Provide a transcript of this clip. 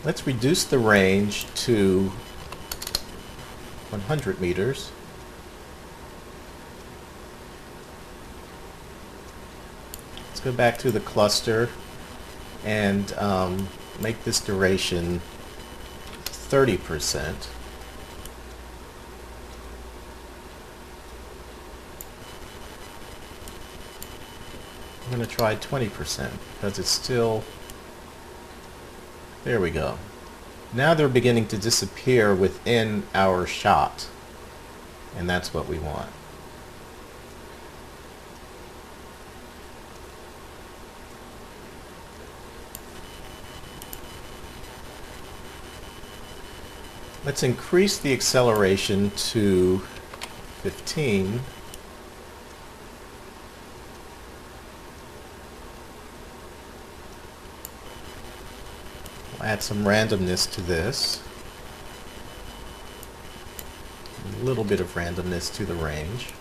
Let's reduce the range to 100 meters. Let's go back to the cluster and make this duration 30%. I'm going to try 20% because it's still, there we go. Now they're beginning to disappear within our shot, and that's what we want. Let's increase the acceleration to 15. We'll add some randomness to this. A little bit of randomness to the range.